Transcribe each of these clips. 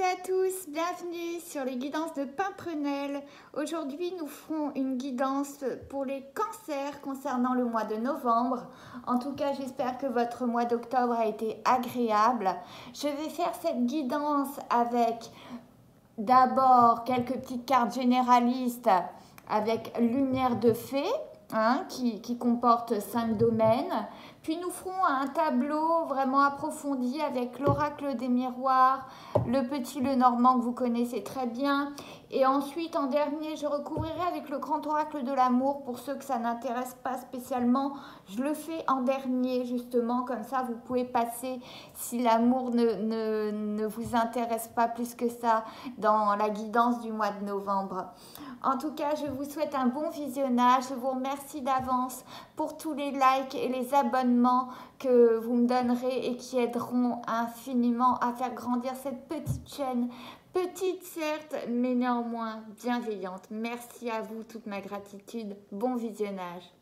à tous, bienvenue sur les guidances de Pimprenelle. Aujourd'hui, nous ferons une guidance pour les cancers concernant le mois de novembre. En tout cas, j'espère que votre mois d'octobre a été agréable. Je vais faire cette guidance avec d'abord quelques petites cartes généralistes avec lumière de fée. Qui comporte 5 domaines. Puis nous ferons un tableau vraiment approfondi avec l'oracle des miroirs, le petit Lenormand que vous connaissez très bien. Et ensuite, en dernier, je recouvrirai avec le grand oracle de l'amour. Pour ceux que ça n'intéresse pas spécialement, je le fais en dernier, justement. Comme ça, vous pouvez passer, si l'amour ne vous intéresse pas plus que ça, dans la guidance du mois de novembre. En tout cas, je vous souhaite un bon visionnage. Je vous remercie d'avance pour tous les likes et les abonnements que vous me donnerez et qui aideront infiniment à faire grandir cette petite chaîne. Petite certes, mais néanmoins bienveillante. Merci à vous, toute ma gratitude. Bon visionnage.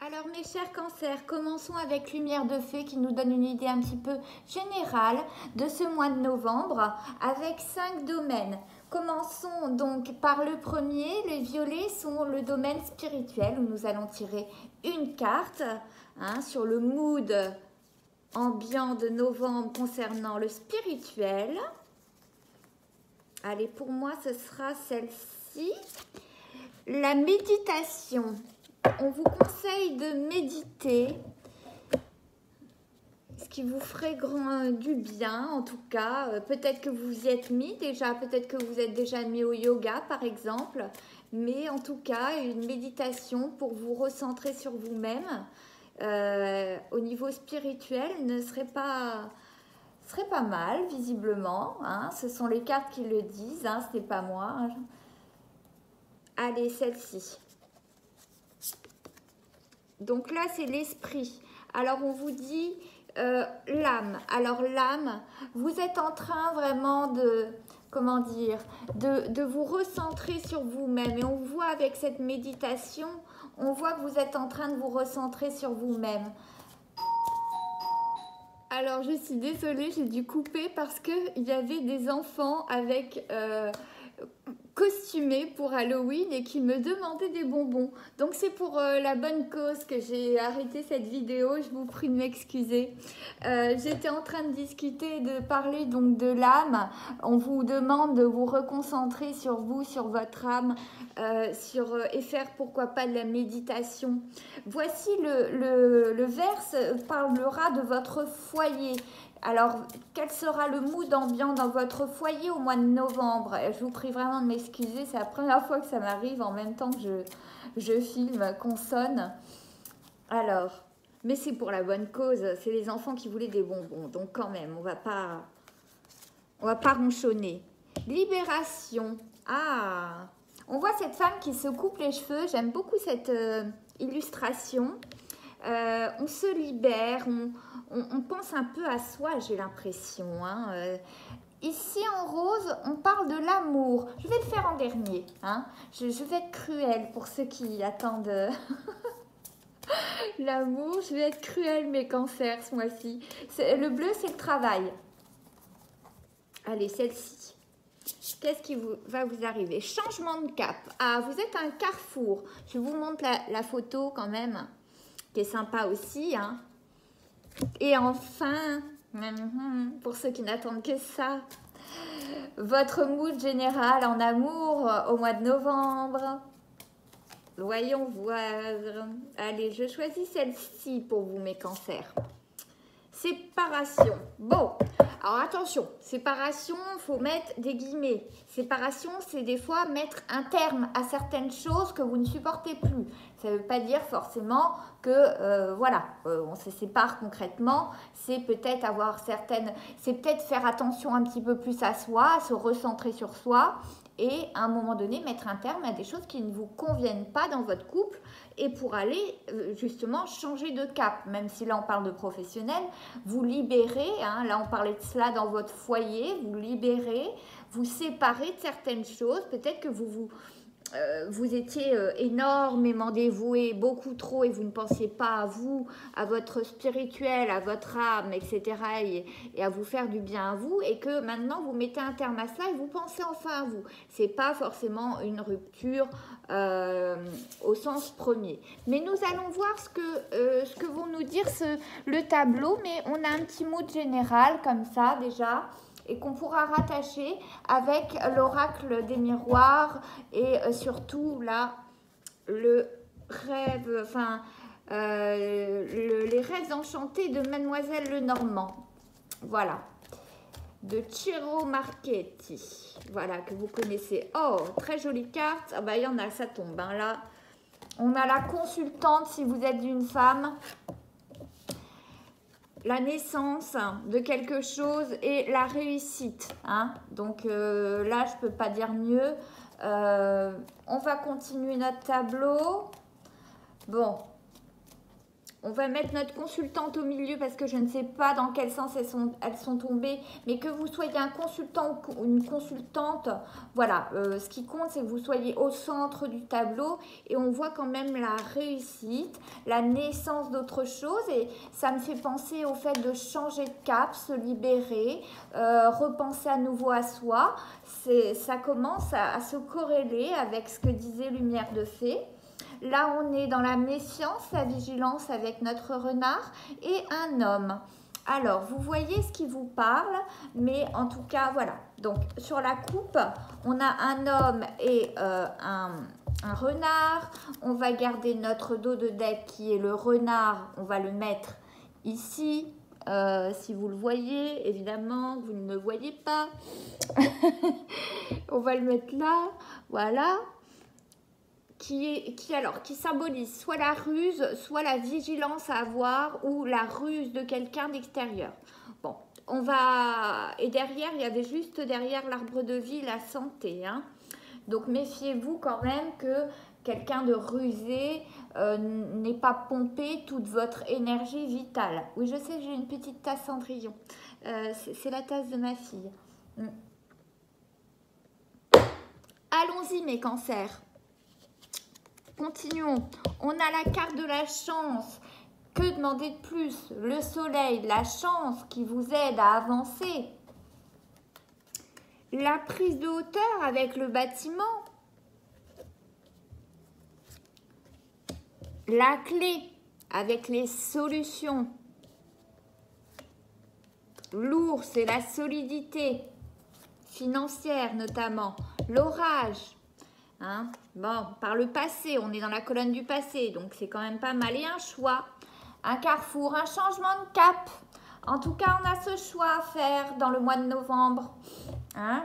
Alors mes chers cancers, commençons avec Lumière de Fée qui nous donne une idée un petit peu générale de ce mois de novembre avec 5 domaines. Commençons donc par le premier. Les violets sont le domaine spirituel où nous allons tirer une carte sur le mood ambiant de novembre concernant le spirituel. Allez, pour moi, ce sera celle-ci. La méditation. On vous conseille de méditer, ce qui vous ferait du bien en tout cas. Peut-être que vous y êtes mis déjà, peut-être que vous êtes déjà mis au yoga par exemple. Mais en tout cas, une méditation pour vous recentrer sur vous-même au niveau spirituel serait pas mal visiblement. Ce sont les cartes qui le disent, ce n'est pas moi. Allez, celle-ci. Donc là, c'est l'esprit. Alors, on vous dit l'âme. Alors, l'âme, vous êtes en train vraiment de, comment dire, de vous recentrer sur vous-même. Et on voit avec cette méditation, on voit que vous êtes en train de vous recentrer sur vous-même. Alors, je suis désolée, j'ai dû couper parce qu'il y avait des enfants avec... costumés pour Halloween et qui me demandaient des bonbons. Donc c'est pour la bonne cause que j'ai arrêté cette vidéo, je vous prie de m'excuser. J'étais en train de discuter, de parler donc de l'âme. On vous demande de vous reconcentrer sur vous, sur votre âme, et faire pourquoi pas de la méditation. Voici le verse parlera de votre foyer. Alors, quel sera le mood ambiant dans votre foyer au mois de novembre? Je vous prie vraiment de m'excuser, c'est la première fois que ça m'arrive en même temps que je filme, qu'on sonne. Alors, mais c'est pour la bonne cause, c'est les enfants qui voulaient des bonbons, donc quand même, on va pas ronchonner. Libération. Ah, on voit cette femme qui se coupe les cheveux, j'aime beaucoup cette illustration. On se libère, on pense un peu à soi, j'ai l'impression. Ici en rose, on parle de l'amour. Je vais le faire en dernier. Je vais être cruelle pour ceux qui attendent l'amour. Je vais être cruelle, mes cancers, ce mois-ci. Le bleu, c'est le travail. Allez, celle-ci. Qu'est-ce qui va vous arriver? Changement de cap. Ah, vous êtes à un carrefour. Je vous montre la photo quand même, qui est sympa aussi. Et enfin, pour ceux qui n'attendent que ça, votre mood général en amour au mois de novembre. Voyons voir. Allez, je choisis celle-ci pour vous, mes cancers. Séparation. Bon, alors attention, séparation, il faut mettre des guillemets. Séparation, c'est des fois mettre un terme à certaines choses que vous ne supportez plus. Ça ne veut pas dire forcément que, on se sépare concrètement. C'est peut-être c'est peut-être faire attention un petit peu plus à soi, se recentrer sur soi et à un moment donné mettre un terme à des choses qui ne vous conviennent pas dans votre couple et pour aller justement changer de cap, même si là on parle de professionnel, vous libérez, là on parlait de cela dans votre foyer, vous libérez, vous séparez de certaines choses, peut-être que vous vous étiez énormément dévoué, beaucoup trop, et vous ne pensiez pas à vous, à votre spirituel, à votre âme, etc., et à vous faire du bien à vous, et que maintenant vous mettez un terme à cela et vous pensez enfin à vous. C'est pas forcément une rupture au sens premier. Mais nous allons voir ce que vont nous dire le tableau, mais on a un petit mood général comme ça déjà, et qu'on pourra rattacher avec l'oracle des miroirs et surtout là le rêve, enfin les rêves enchantés de Mademoiselle Lenormand, voilà, de Ciro Marchetti, voilà, que vous connaissez. Oh, très jolie carte. Ah bah il y en a, ça tombe hein, là. On a la consultante si vous êtes une femme, la naissance de quelque chose et la réussite. Hein. Donc là, je ne peux pas dire mieux. On va continuer notre tableau. Bon, on va mettre notre consultante au milieu parce que je ne sais pas dans quel sens elles sont tombées. Mais que vous soyez un consultant ou une consultante, voilà, ce qui compte, c'est que vous soyez au centre du tableau. Et on voit quand même la réussite, la naissance d'autre chose. Et ça me fait penser au fait de changer de cap, se libérer, repenser à nouveau à soi. Ça commence à se corréler avec ce que disait Lumière de Fée. Là, on est dans la méfiance, la vigilance avec notre renard et un homme. Alors, vous voyez ce qui vous parle, mais en tout cas, voilà. Donc, sur la coupe, on a un homme et un renard. On va garder notre dos de deck qui est le renard. On va le mettre ici. Si vous le voyez, évidemment, vous ne me voyez pas. On va le mettre là, voilà. Qui symbolise soit la ruse, soit la vigilance à avoir ou la ruse de quelqu'un d'extérieur. Bon, on va... Et derrière, il y avait juste derrière l'arbre de vie la santé. Hein. Donc, méfiez-vous quand même que quelqu'un de rusé n'ait pas pompé toute votre énergie vitale. Oui, je sais, j'ai une petite tasse Cendrillon. C'est la tasse de ma fille. Allons-y, mes cancers. Continuons. On a la carte de la chance. Que demander de plus? Le soleil, la chance qui vous aide à avancer. La prise de hauteur avec le bâtiment. La clé avec les solutions. L'ours, c'est la solidité financière notamment. L'orage. Hein? Bon, par le passé, on est dans la colonne du passé, donc c'est quand même pas mal. Et un choix, un carrefour, un changement de cap. En tout cas, on a ce choix à faire dans le mois de novembre. Hein?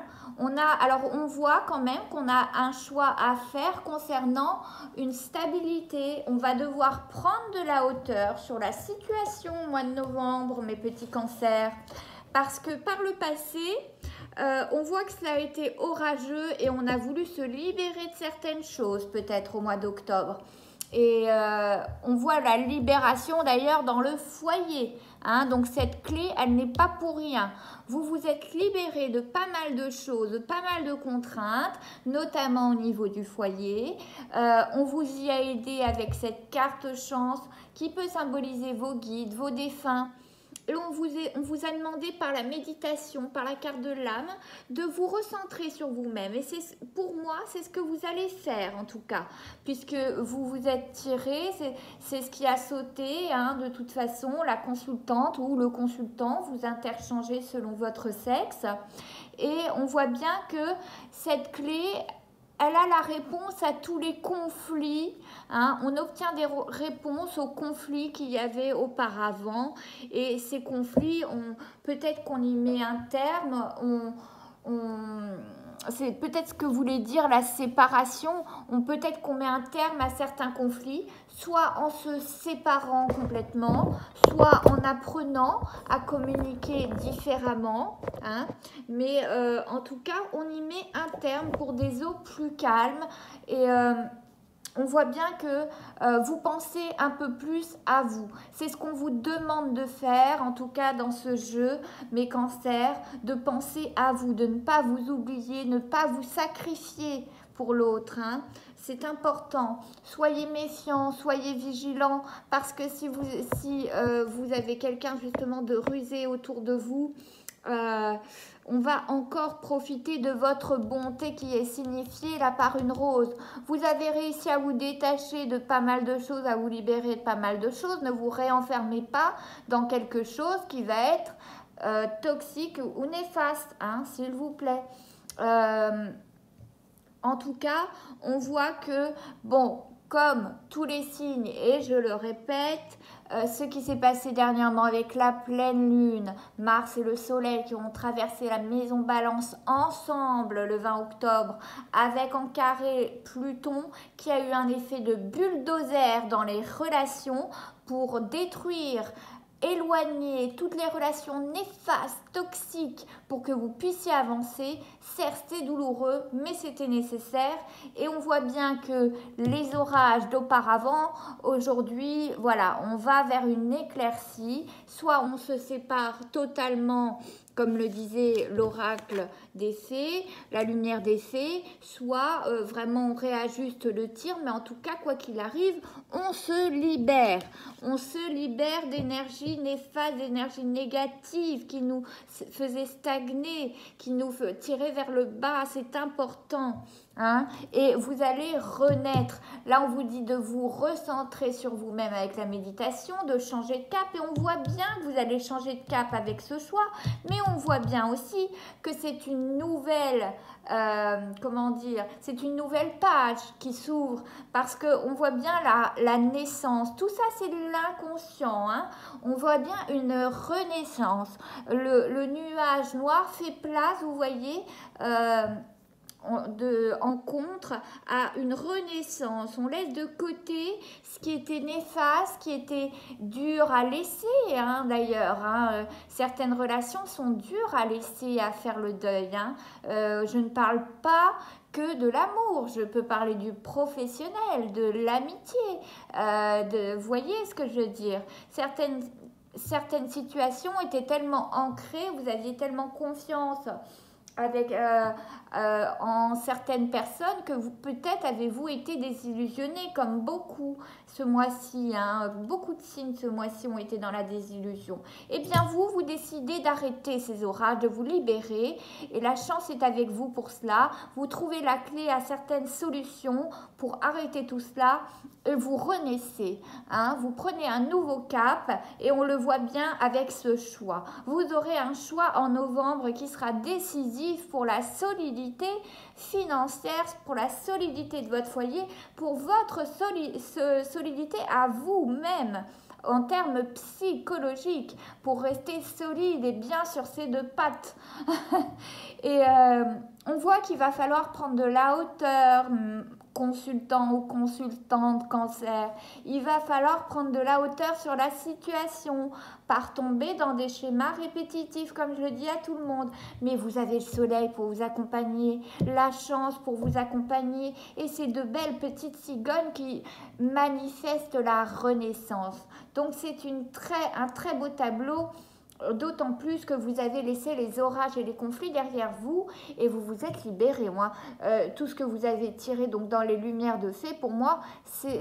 Alors, on voit quand même qu'on a un choix à faire concernant une stabilité. On va devoir prendre de la hauteur sur la situation au mois de novembre, mes petits cancers. Parce que par le passé, on voit que ça a été orageux et on a voulu se libérer de certaines choses peut-être au mois d'octobre. Et on voit la libération d'ailleurs dans le foyer. Hein, donc cette clé, elle n'est pas pour rien. Vous vous êtes libéré de pas mal de choses, de pas mal de contraintes, notamment au niveau du foyer. On vous y a aidé avec cette carte chance qui peut symboliser vos guides, vos défunts. Et on vous a demandé par la méditation, par la carte de l'âme, de vous recentrer sur vous-même. Et pour moi, c'est ce que vous allez faire en tout cas, puisque vous vous êtes tiré, c'est ce qui a sauté. Hein, de toute façon, la consultante ou le consultant, vous interchangez selon votre sexe. Et on voit bien que cette clé... Elle a la réponse à tous les conflits. Hein. On obtient des réponses aux conflits qu'il y avait auparavant. Et ces conflits, peut-être qu'on y met un terme. C'est peut-être ce que voulait dire la séparation. Peut-être qu'on met un terme à certains conflits, soit en se séparant complètement, soit en apprenant à communiquer différemment. Hein. Mais en tout cas, on y met un terme pour des eaux plus calmes. Et on voit bien que vous pensez un peu plus à vous. C'est ce qu'on vous demande de faire, en tout cas dans ce jeu, mes cancers, de penser à vous, de ne pas vous oublier, ne pas vous sacrifier pour l'autre, hein. C'est important. Soyez méfiants, soyez vigilants, parce que si vous avez quelqu'un justement de rusé autour de vous, on va encore profiter de votre bonté qui est signifiée là par une rose. Vous avez réussi à vous détacher de pas mal de choses, à vous libérer de pas mal de choses. Ne vous réenfermez pas dans quelque chose qui va être toxique ou néfaste, hein, s'il vous plaît. En tout cas, on voit que, bon, comme tous les signes, et je le répète, ce qui s'est passé dernièrement avec la pleine lune, Mars et le soleil qui ont traversé la maison Balance ensemble le 20 octobre, avec en carré Pluton qui a eu un effet de bulldozer dans les relations pour détruire, éloigner toutes les relations néfastes, toxiques, pour que vous puissiez avancer. Certes, c'est douloureux, mais c'était nécessaire. Et on voit bien que les orages d'auparavant, aujourd'hui, voilà, on va vers une éclaircie. Soit on se sépare totalement, comme le disait l'oracle des fées, la lumière des fées, soit vraiment on réajuste le tir, mais en tout cas, quoi qu'il arrive, on se libère. On se libère d'énergie néfaste, d'énergie négative qui nous faisait stagner, qui nous tirait vers le bas. C'est important. Hein, et vous allez renaître. Là, on vous dit de vous recentrer sur vous-même avec la méditation, de changer de cap. Et on voit bien que vous allez changer de cap avec ce choix. Mais on voit bien aussi que c'est une nouvelle, comment dire, c'est une nouvelle page qui s'ouvre. Parce qu'on voit bien la naissance. Tout ça, c'est de l'inconscient. Hein. On voit bien une renaissance. Le nuage noir fait place, vous voyez, en contre à une renaissance. On laisse de côté ce qui était néfaste, ce qui était dur à laisser, hein, d'ailleurs. Hein. Certaines relations sont dures à laisser, à faire le deuil. Hein. Je ne parle pas que de l'amour, je peux parler du professionnel, de l'amitié. Vous voyez ce que je veux dire? Certaines situations étaient tellement ancrées, vous aviez tellement confiance en certaines personnes que peut-être avez-vous été désillusionné comme beaucoup ce mois-ci, hein. Beaucoup de signes ce mois-ci ont été dans la désillusion. Eh bien vous décidez d'arrêter ces orages, de vous libérer et la chance est avec vous pour cela. Vous trouvez la clé à certaines solutions pour arrêter tout cela et vous renaissez, hein. Vous prenez un nouveau cap et on le voit bien avec ce choix. Vous aurez un choix en novembre qui sera décisif pour la solidité financière, pour la solidité de votre foyer, pour votre solidité à vous-même en termes psychologiques, pour rester solide et bien sur ses deux pattes. Et on voit qu'il va falloir prendre de la hauteur, consultant ou consultante cancer, il va falloir prendre de la hauteur sur la situation, par tomber dans des schémas répétitifs, comme je le dis à tout le monde. Mais vous avez le soleil pour vous accompagner, la chance pour vous accompagner, et ces deux belles petites cigognes qui manifestent la renaissance. Donc c'est un très beau tableau. D'autant plus que vous avez laissé les orages et les conflits derrière vous et vous vous êtes libéré. Moi, tout ce que vous avez tiré donc dans les lumières de fées, pour moi,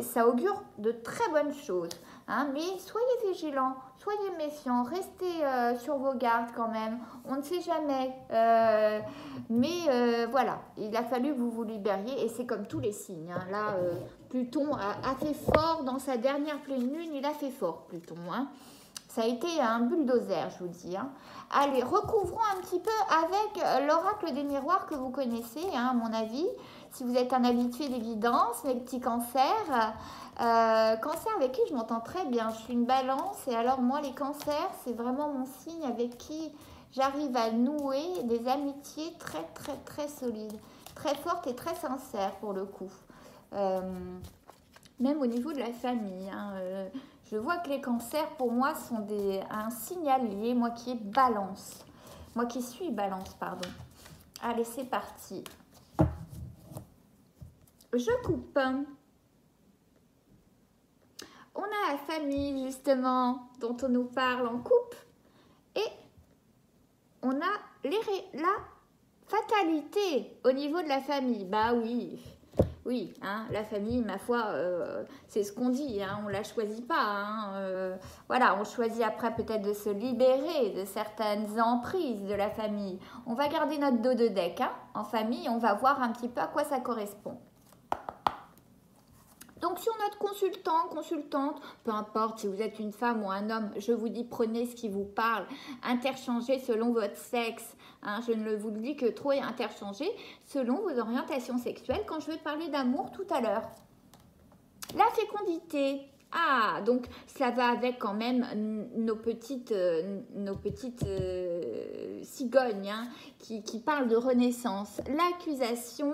ça augure de très bonnes choses. Hein, mais soyez vigilants, soyez méfiants, restez sur vos gardes quand même. On ne sait jamais. Mais voilà, il a fallu que vous vous libériez et c'est comme tous les signes. Hein. Là, Pluton a fait fort dans sa dernière pleine lune, il a fait fort, Pluton. Hein. Ça a été un bulldozer, je vous dis. Hein. Allez, recouvrons un petit peu avec l'oracle des miroirs que vous connaissez, hein, à mon avis. Si vous êtes un habitué des guidances, mes petits cancers. Cancer avec qui je m'entends très bien. Je suis une balance et alors moi, les cancers, c'est vraiment mon signe avec qui j'arrive à nouer des amitiés très, très, très solides. Très fortes et très sincères pour le coup. Même au niveau de la famille. Hein, je vois que les cancers, pour moi, sont un signalier, moi qui est balance. Moi qui suis balance, pardon. Allez, c'est parti. Je coupe. On a la famille, justement, dont on nous parle en coupe. Et on a la Fatalité au niveau de la famille. Bah oui, oui, hein, la famille, ma foi, c'est ce qu'on dit, hein, on ne la choisit pas. Hein, voilà, on choisit après peut-être de se libérer de certaines emprises de la famille. On va garder notre dos de deck hein, en famille, on va voir un petit peu à quoi ça correspond. Donc sur notre consultant, consultante, peu importe si vous êtes une femme ou un homme, je vous dis prenez ce qui vous parle, interchangez selon votre sexe, hein, je ne vous le dis que trop et interchangez selon vos orientations sexuelles quand je vais parler d'amour tout à l'heure. La fécondité, ah donc ça va avec quand même nos petites cigognes hein, qui parlent de renaissance. L'accusation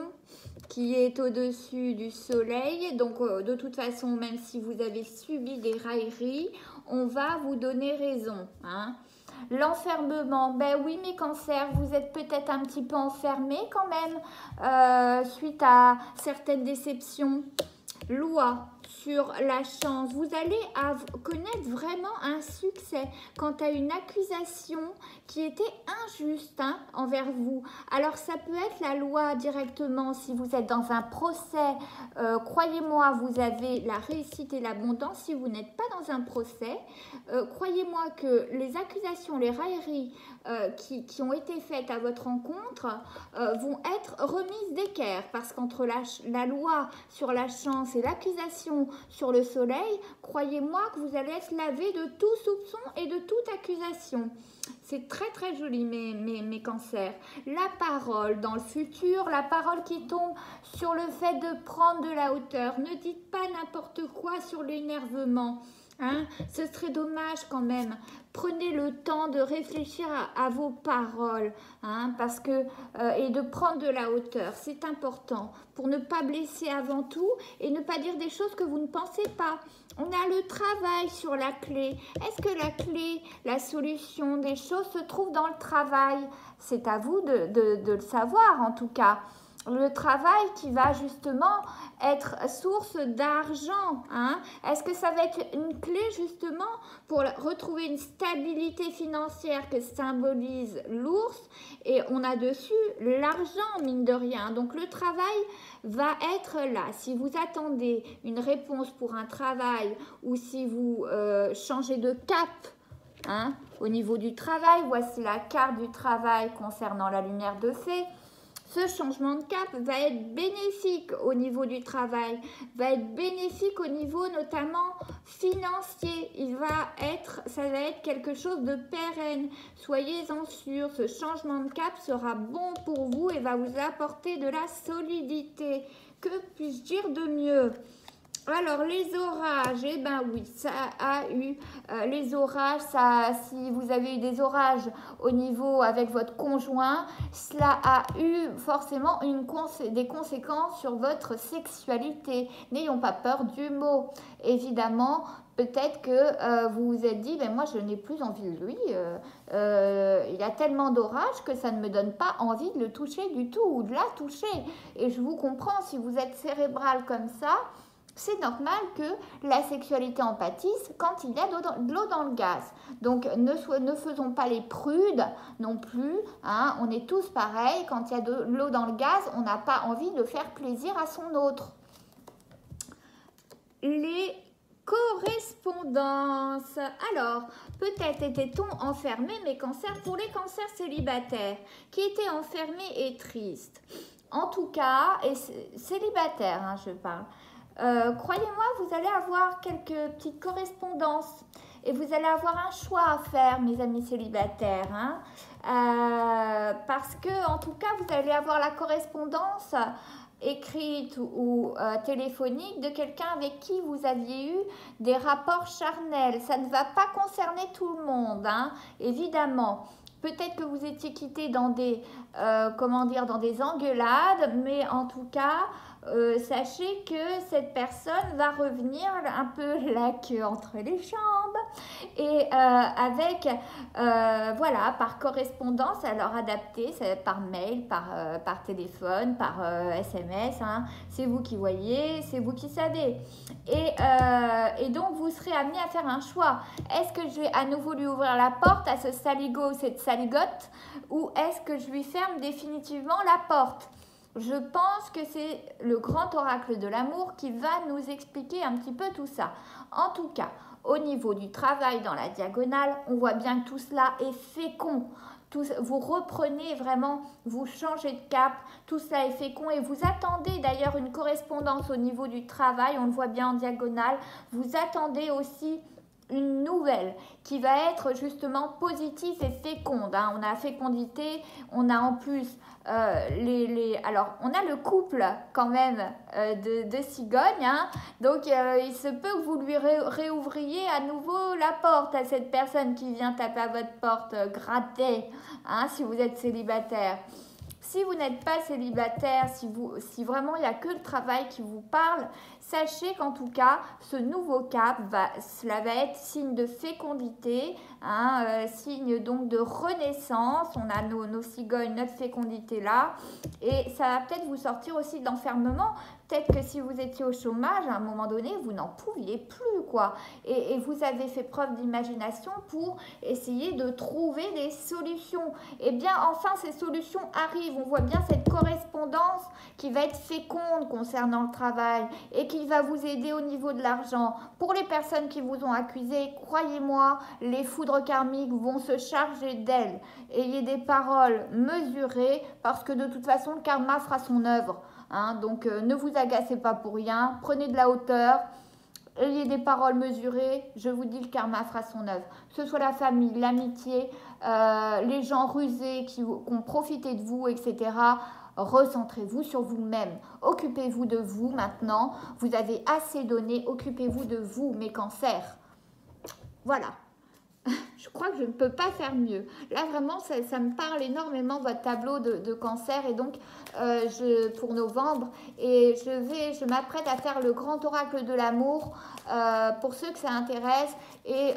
qui est au-dessus du soleil. Donc, de toute façon, même si vous avez subi des railleries, on va vous donner raison. Hein. L'enfermement, ben oui, mes cancers, vous êtes peut-être un petit peu enfermés quand même suite à certaines déceptions. Loi sur la chance, vous allez connaître vraiment un succès quant à une accusation qui était injuste hein, envers vous. Alors ça peut être la loi directement si vous êtes dans un procès, croyez-moi vous avez la réussite et l'abondance. Si vous n'êtes pas dans un procès, croyez-moi que les accusations, les railleries qui ont été faites à votre rencontre vont être remises d'équerre parce qu'entre la loi sur la chance et l'accusation sur le soleil, croyez-moi que vous allez être lavé de tout soupçon et de toute accusation. C'est très très joli mes cancers. La parole dans le futur, la parole qui tombe sur le fait de prendre de la hauteur. Ne dites pas n'importe quoi sur l'énervement. Hein, ce serait dommage quand même. Prenez le temps de réfléchir à vos paroles hein, parce que, et de prendre de la hauteur. C'est important pour ne pas blesser avant tout et ne pas dire des choses que vous ne pensez pas. On a le travail sur la clé. Est-ce que la clé, la solution des choses se trouve dans le travail? C'est à vous de le savoir en tout cas. Le travail qui va justement être source d'argent. Hein? Est-ce que ça va être une clé justement pour retrouver une stabilité financière que symbolise l'ours? Et on a dessus l'argent, mine de rien. Donc le travail va être là. Si vous attendez une réponse pour un travail ou si vous changez de cap, hein, au niveau du travail, voici la carte du travail concernant la lumière de fée. Ce changement de cap va être bénéfique au niveau du travail, va être bénéfique au niveau notamment financier. Ça va être quelque chose de pérenne. Soyez-en sûrs, ce changement de cap sera bon pour vous et va vous apporter de la solidité. Que puis-je dire de mieux ? Alors, les orages, eh ben oui, ça a eu les orages, si vous avez eu des orages au niveau avec votre conjoint, cela a eu forcément des conséquences sur votre sexualité. N'ayons pas peur du mot. Évidemment, peut-être que vous vous êtes dit, ben moi je n'ai plus envie de lui, il y a tellement d'orages que ça ne me donne pas envie de le toucher du tout ou de la toucher. Et je vous comprends, si vous êtes cérébral comme ça, c'est normal que la sexualité en pâtisse quand il y a de l'eau dans le gaz. Donc, ne faisons pas les prudes non plus. Hein. On est tous pareils. Quand il y a de l'eau dans le gaz, on n'a pas envie de faire plaisir à son autre. Les correspondances. Alors, peut-être était-on enfermé, mes cancers, pour les cancers célibataires, qui étaient enfermés et tristes. En tout cas, et célibataires, hein, je parle. Croyez-moi, vous allez avoir quelques petites correspondances et vous allez avoir un choix à faire, mes amis célibataires, hein, parce que en tout cas, vous allez avoir la correspondance écrite ou téléphonique de quelqu'un avec qui vous aviez eu des rapports charnels. Ça ne va pas concerner tout le monde, hein, évidemment. Peut-être que vous étiez quittés dans des, dans des engueulades, mais en tout cas, sachez que cette personne va revenir un peu la queue entre les jambes et avec, voilà, par correspondance, alors adaptée, par mail, par téléphone, par SMS, hein. C'est vous qui voyez, c'est vous qui savez. Et donc, vous serez amené à faire un choix. Est-ce que je vais à nouveau lui ouvrir la porte à ce saligo, cette saligote, ou est-ce que je lui ferme définitivement la porte? Je pense que c'est le grand oracle de l'amour qui va nous expliquer un petit peu tout ça. En tout cas, au niveau du travail dans la diagonale, on voit bien que tout cela est fécond. Vous reprenez vraiment, vous changez de cap, tout cela est fécond et vous attendez d'ailleurs une correspondance au niveau du travail, on le voit bien en diagonale, vous attendez aussi une nouvelle qui va être justement positive et féconde, hein. On a fécondité, on a en plus alors on a le couple quand même de cigogne, hein. Donc il se peut que vous lui réouvriez à nouveau la porte à cette personne qui vient taper à votre porte, gratter, hein, si vous êtes célibataire. Si vous n'êtes pas célibataire, si vraiment il n'y a que le travail qui vous parle, sachez qu'en tout cas, ce nouveau cap, cela va être signe de fécondité, hein, signe donc de renaissance. On a nos cigognes, notre fécondité là. Et ça va peut-être vous sortir aussi de l'enfermement. Peut-être que si vous étiez au chômage, à un moment donné, vous n'en pouviez plus, quoi. Et vous avez fait preuve d'imagination pour essayer de trouver des solutions. Et bien, enfin, ces solutions arrivent. On voit bien cette correspondance qui va être féconde concernant le travail et qui va vous aider au niveau de l'argent. Pour les personnes qui vous ont accusé, croyez-moi, les foudres karmiques vont se charger d'elles. Ayez des paroles mesurées parce que de toute façon, le karma fera son œuvre. Hein, donc, ne vous agacez pas pour rien, prenez de la hauteur, ayez des paroles mesurées, je vous dis, le karma fera son œuvre. Que ce soit la famille, l'amitié, les gens rusés qui ont profité de vous, etc. Recentrez-vous sur vous-même, occupez-vous de vous maintenant, vous avez assez donné, occupez-vous de vous, mes cancers. Voilà. Je crois que je ne peux pas faire mieux. Là, vraiment, ça me parle énormément, votre tableau de cancer. Et donc, pour novembre, et je m'apprête à faire le grand oracle de l'amour pour ceux que ça intéresse. Et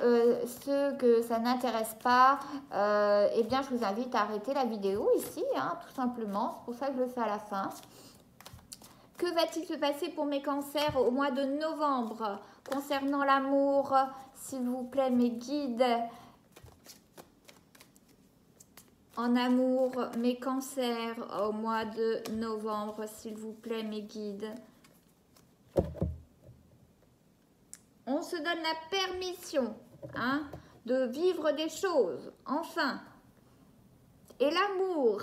ceux que ça n'intéresse pas, eh bien, je vous invite à arrêter la vidéo ici, hein, tout simplement. C'est pour ça que je le fais à la fin. Que va-t-il se passer pour mes cancers au mois de novembre concernant l'amour? S'il vous plaît, mes guides en amour, mes cancers au mois de novembre, s'il vous plaît, mes guides. On se donne la permission, hein, de vivre des choses, enfin. Et l'amour,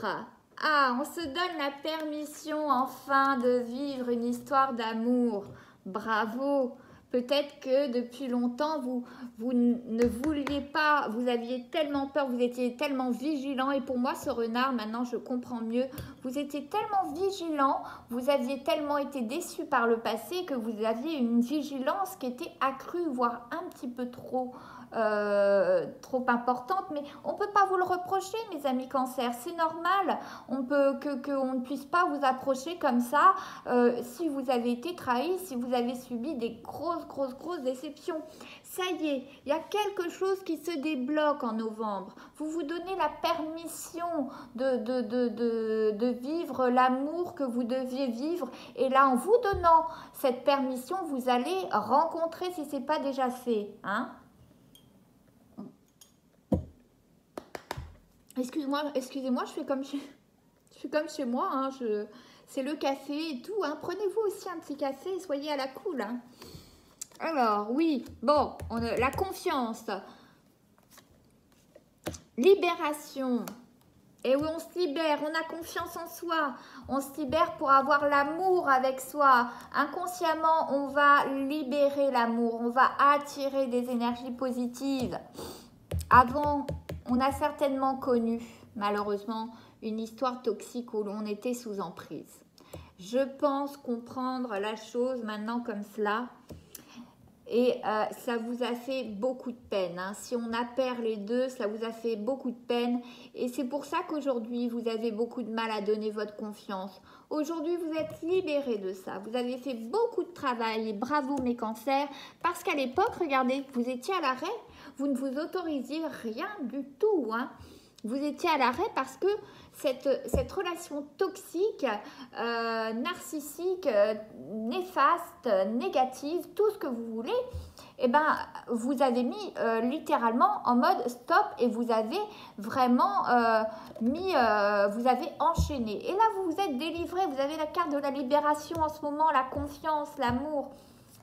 ah, on se donne la permission, enfin, de vivre une histoire d'amour. Bravo! Peut-être que depuis longtemps, vous ne vouliez pas, vous aviez tellement peur, vous étiez tellement vigilant. Et pour moi, ce renard, maintenant, je comprends mieux. Vous étiez tellement vigilant, vous aviez tellement été déçu par le passé que vous aviez une vigilance qui était accrue, voire un petit peu trop importante. Mais on ne peut pas vous le reprocher, mes amis cancer. C'est normal. On peut qu'on ne puisse pas vous approcher comme ça si vous avez été trahi, si vous avez subi des grosses déceptions. Ça y est, il y a quelque chose qui se débloque en novembre. Vous vous donnez la permission de vivre l'amour que vous deviez vivre. Et là, en vous donnant cette permission, vous allez rencontrer, si ce n'est pas déjà fait, hein. Excusez-moi, je fais comme chez moi, hein, c'est le café et tout, hein. Prenez-vous aussi un petit café et soyez à la cool, hein. Alors, oui, bon, la confiance, libération, et oui, on se libère, on a confiance en soi, on se libère pour avoir l'amour avec soi. Inconsciemment, on va libérer l'amour, on va attirer des énergies positives. Avant, on a certainement connu, malheureusement, une histoire toxique où l'on était sous emprise. Je pense comprendre la chose maintenant comme cela. Et ça vous a fait beaucoup de peine, hein. Si on appère les deux, ça vous a fait beaucoup de peine. Et c'est pour ça qu'aujourd'hui, vous avez beaucoup de mal à donner votre confiance. Aujourd'hui, vous êtes libérés de ça. Vous avez fait beaucoup de travail et bravo mes cancers. Parce qu'à l'époque, regardez, vous étiez à l'arrêt. vous ne vous autorisiez rien du tout, hein. Vous étiez à l'arrêt parce que cette relation toxique, narcissique, néfaste, négative, tout ce que vous voulez, eh ben, vous avez mis littéralement en mode stop et vous avez vraiment vous avez enchaîné. Et là, vous vous êtes délivré, vous avez la carte de la libération en ce moment, la confiance, l'amour.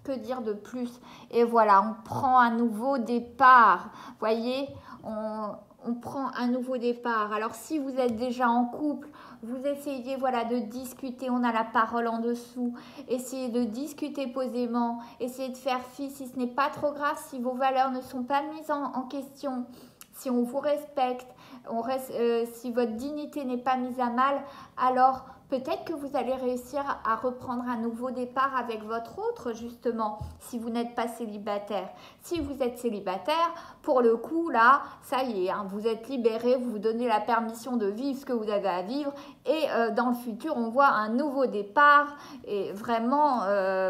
Que dire de plus? Et voilà, on prend un nouveau départ. Voyez, on prend un nouveau départ. Alors, si vous êtes déjà en couple, vous essayez voilà, de discuter, on a la parole en dessous, essayez de discuter posément, essayez de faire fi si ce n'est pas trop grave, si vos valeurs ne sont pas mises en question, si on vous respecte, si votre dignité n'est pas mise à mal, alors peut-être que vous allez réussir à reprendre un nouveau départ avec votre autre, justement, si vous n'êtes pas célibataire. Si vous êtes célibataire, pour le coup, là, ça y est, hein, vous êtes libéré, vous vous donnez la permission de vivre ce que vous avez à vivre et dans le futur, on voit un nouveau départ et vraiment,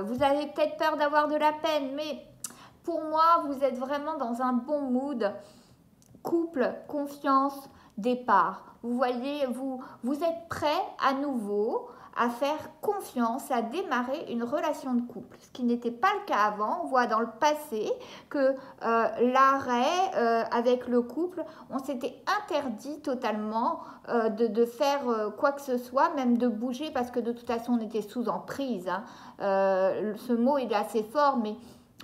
vous avez peut-être peur d'avoir de la peine, mais pour moi, vous êtes vraiment dans un bon mood. Couple, confiance, départ. Vous voyez, vous êtes prêt à nouveau à faire confiance, à démarrer une relation de couple. Ce qui n'était pas le cas avant. On voit dans le passé que l'arrêt avec le couple, on s'était interdit totalement de faire quoi que ce soit, même de bouger parce que de toute façon on était sous emprise. Hein. Ce mot il est assez fort, mais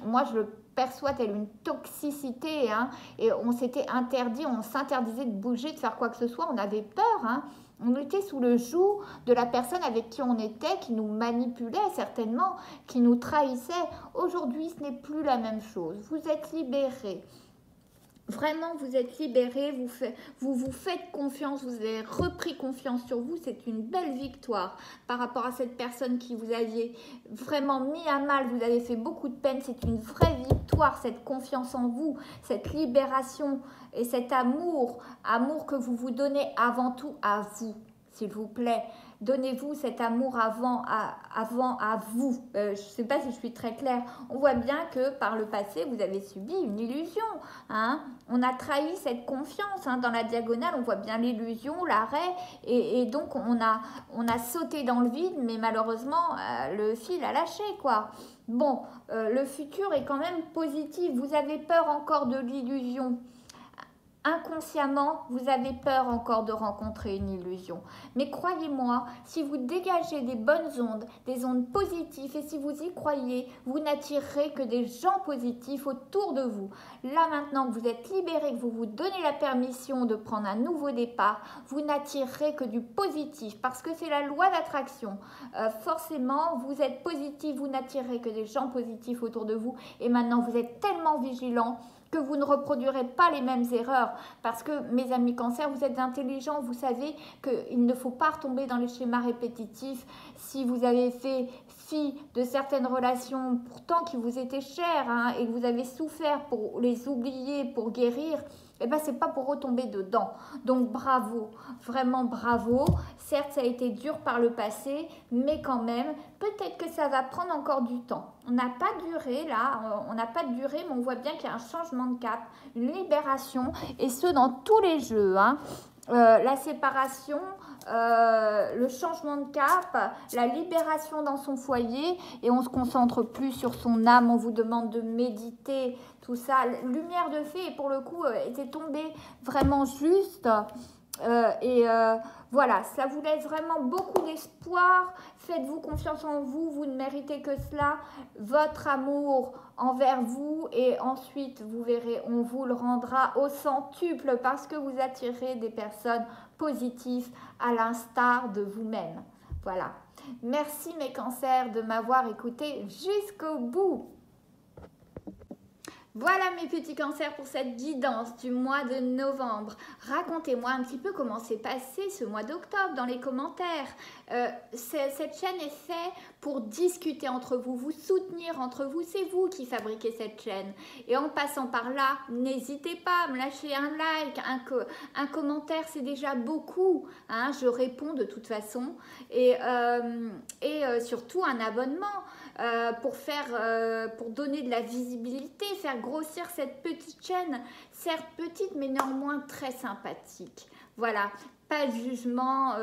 moi je le perçoit telle une toxicité, hein, et on s'était interdit, on s'interdisait de bouger, de faire quoi que ce soit, on avait peur, hein, on était sous le joug de la personne avec qui on était, qui nous manipulait certainement, qui nous trahissait. Aujourd'hui, ce n'est plus la même chose, vous êtes libérés. Vraiment, vous êtes libérés, vous faites confiance, vous avez repris confiance sur vous. C'est une belle victoire par rapport à cette personne qui vous aviez vraiment mis à mal. Vous avez fait beaucoup de peine. C'est une vraie victoire, cette confiance en vous, cette libération et cet amour que vous vous donnez avant tout à vous, s'il vous plaît. Donnez-vous cet amour avant à vous. Je ne sais pas si je suis très claire. On voit bien que par le passé, vous avez subi une illusion. Hein. On a trahi cette confiance. Hein. Dans la diagonale, on voit bien l'illusion, l'arrêt. Et donc, on a sauté dans le vide, mais malheureusement, le fil a lâché, quoi. Bon, le futur est quand même positif. Vous avez peur encore de l'illusion. Inconsciemment, vous avez peur encore de rencontrer une illusion. Mais croyez-moi, si vous dégagez des bonnes ondes, des ondes positives, et si vous y croyez, vous n'attirerez que des gens positifs autour de vous. Là maintenant que vous êtes libéré, que vous vous donnez la permission de prendre un nouveau départ, vous n'attirerez que du positif, parce que c'est la loi d'attraction. Forcément, vous êtes positif, vous n'attirerez que des gens positifs autour de vous. Et maintenant, vous êtes tellement vigilant que vous ne reproduirez pas les mêmes erreurs parce que mes amis cancer, vous êtes intelligents, vous savez qu'il ne faut pas retomber dans les schémas répétitifs. Si vous avez fait fi de certaines relations pourtant qui vous étaient chères hein, et que vous avez souffert pour les oublier, pour guérir, eh ben, c'est pas pour retomber dedans. Donc bravo, vraiment bravo. Certes, ça a été dur par le passé, mais quand même, peut-être que ça va prendre encore du temps. On n'a pas duré là, on n'a pas de durée, mais on voit bien qu'il y a un changement de cap, une libération, et ce dans tous les jeux. Hein. La séparation, le changement de cap, la libération dans son foyer et on se concentre plus sur son âme, on vous demande de méditer, tout ça. Lumière de fée, pour le coup, était tombée vraiment juste. Voilà, ça vous laisse vraiment beaucoup d'espoir. Faites-vous confiance en vous, vous ne méritez que cela, votre amour envers vous et ensuite vous verrez, on vous le rendra au centuple parce que vous attirez des personnes positives à l'instar de vous-même. Voilà. Merci mes cancers de m'avoir écouté jusqu'au bout. Voilà mes petits cancers pour cette guidance du mois de novembre. Racontez-moi un petit peu comment s'est passé ce mois d'octobre dans les commentaires. Cette chaîne est faite pour discuter entre vous, vous soutenir entre vous. C'est vous qui fabriquez cette chaîne. Et en passant par là, n'hésitez pas à me lâcher un like, un commentaire, c'est déjà beaucoup. Hein, je réponds de toute façon. Et surtout un abonnement. pour donner de la visibilité, faire grossir cette petite chaîne, certes petite mais néanmoins très sympathique. Voilà, pas de jugement,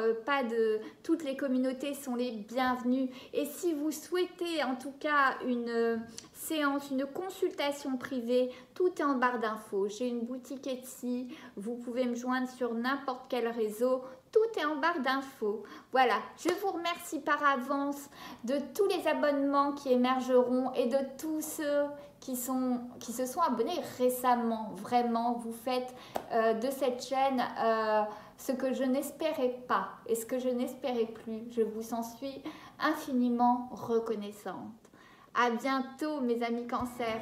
toutes les communautés sont les bienvenues. Et si vous souhaitez en tout cas une séance, une consultation privée, tout est en barre d'infos. J'ai une boutique Etsy, vous pouvez me joindre sur n'importe quel réseau. Tout est en barre d'infos. Voilà, je vous remercie par avance de tous les abonnements qui émergeront et de tous ceux qui se sont abonnés récemment. Vraiment, vous faites de cette chaîne ce que je n'espérais pas et ce que je n'espérais plus. Je vous en suis infiniment reconnaissante. À bientôt mes amis Cancer.